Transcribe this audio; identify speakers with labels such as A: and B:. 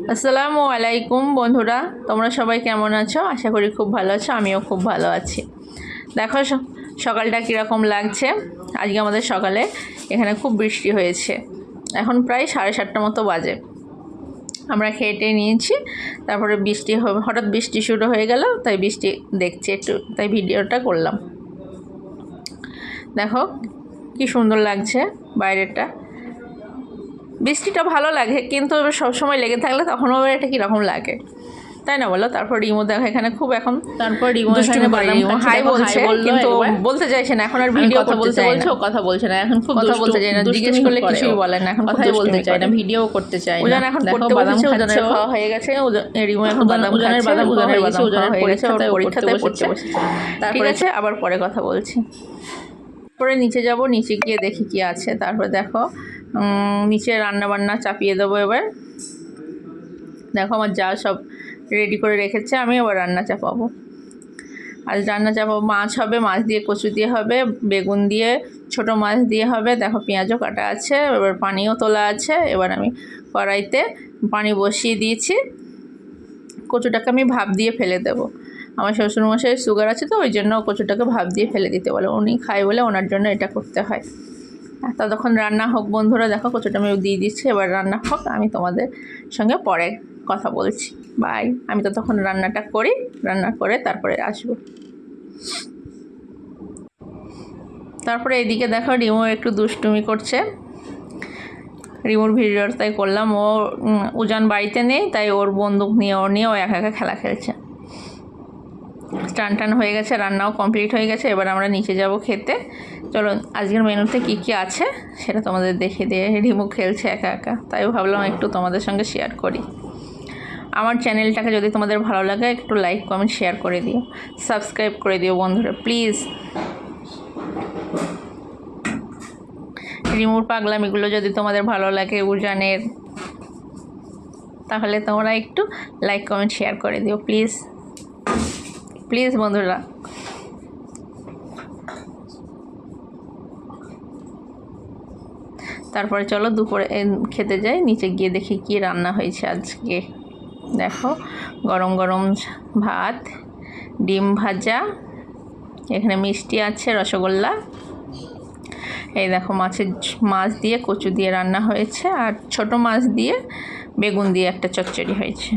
A: আসসালামু আলাইকুম বন্ধুরা, তোমরা সবাই কেমন আছো? আশা করি খুব ভালো আছো। আমিও খুব ভালো আছি। দেখো সকালটা কীরকম লাগছে। আজকে আমাদের সকালে এখানে খুব বৃষ্টি হয়েছে। এখন প্রায় 7:30 মতো বাজে। আমরা খেয়ে নিয়েছি, তারপরে হঠাৎ বৃষ্টি শুরু হয়ে গেল, তাই বৃষ্টি দেখছি একটু, তাই ভিডিওটা করলাম। দেখো কি সুন্দর লাগছে বাইরেটা। বৃষ্টিটা ভালো লাগে, কিন্তু সবসময় লেগে থাকলে তখন আবার এটা কীরকম লাগে, তাই না বলো? তারপর রিমো দেখো এখানে খুব এখন, তারপর রিমো এখানে হাই বলছে, কিন্তু বলতে চাইছে না এখন, আর ভিডিও কথা বলতে চাইছে, কথা বলছে না এখন, খুব কথা বলতে চাই না, জিজ্ঞেস করলে কিছুই বলে না, এখন কথাই বলতে চাই না, ভিডিও করতে চাই না। উজান এখন পড়তে বসেছে, উজানের খাওয়া হয়ে গেছে, রিমো এখন উজানের বাদাম হয়ে গেছে, উজানের পরীক্ষায় পড়তে বসেছে। ঠিক আছে, আবার পরে কথা বলছি। পরে নিচে যাব, নিচে গিয়ে দেখি কি আছে। তারপরে দেখো নিচে রান্না বান্না চাপিয়ে দেবো এবার। দেখো আমার যা সব রেডি করে রেখেছে, আমি আবার রান্না চাপাবো। আজ রান্না চাপাবো, মাছ হবে, মাছ দিয়ে কচু দিয়ে হবে, বেগুন দিয়ে, ছোট মাছ দিয়ে হবে। দেখো পেঁয়াজও কাটা আছে, এবার পানিও তোলা আছে। এবার আমি কড়াইতে পানি বসিয়ে দিয়েছি। কচুটাকে আমি ভাপ দিয়ে ফেলে দেবো। আমার শ্বশুরমশাই সুগার আছে, তো ওই জন্য কচুটাকে ভাপ দিয়ে ফেলে দিতে বলে, উনি খায় বলে ওনার জন্য এটা করতে হয়। ততক্ষণ রান্না হোক বন্ধুরা। দেখো কচুটা আমি দিয়ে দিচ্ছি, এবার রান্না হোক, আমি তোমাদের সঙ্গে পরে কথা বলছি। বাই। আমি তো তখন রান্নাটা করি, রান্না করে তারপরে আসবো। তারপরে এদিকে দেখো রিমো একটু দুষ্টুমি করছে। রিমোর ভিডিওটাই করলাম। উজান বাড়িতে নেই, তাই ওর বন্দুক নিয়ে ও একা একা খেলা খেলছে। টান হয়ে গেছে, রান্নাও কমপ্লিট হয়ে গেছে। এবার আমরা নিচে যাব খেতে। চলো আজকের মেনুতে কি কি আছে সেটা তোমাদের দেখে দিয়ে। রিমু খেলছে একা একা, তাই ভাবলাম একটু তোমাদের সঙ্গে শেয়ার করি। আমার চ্যানেলটাকে যদি তোমাদের ভালো লাগে একটু লাইক কমেন্ট শেয়ার করে দিও, সাবস্ক্রাইব করে দিও বন্ধুরা প্লিজ। রিমুর পাগলামিগুলো যদি তোমাদের ভালো লাগে উজানের, তাহলে তোমরা একটু লাইক কমেন্ট শেয়ার করে দিও প্লিজ প্লিজ বন্ধুরা। তারপরে চলো দুপুরে খেতে যাই। নিচে গিয়ে দেখি কি রান্না হয়েছে আজকে। দেখো গরম গরম ভাত, ডিম ভাজা, এখানে মিষ্টি আছে, রসগোল্লা। এই দেখো মাছ দিয়ে কচু দিয়ে রান্না হয়েছে, আর ছোট মাছ দিয়ে বেগুন দিয়ে একটা চচ্চড়ি হয়েছে।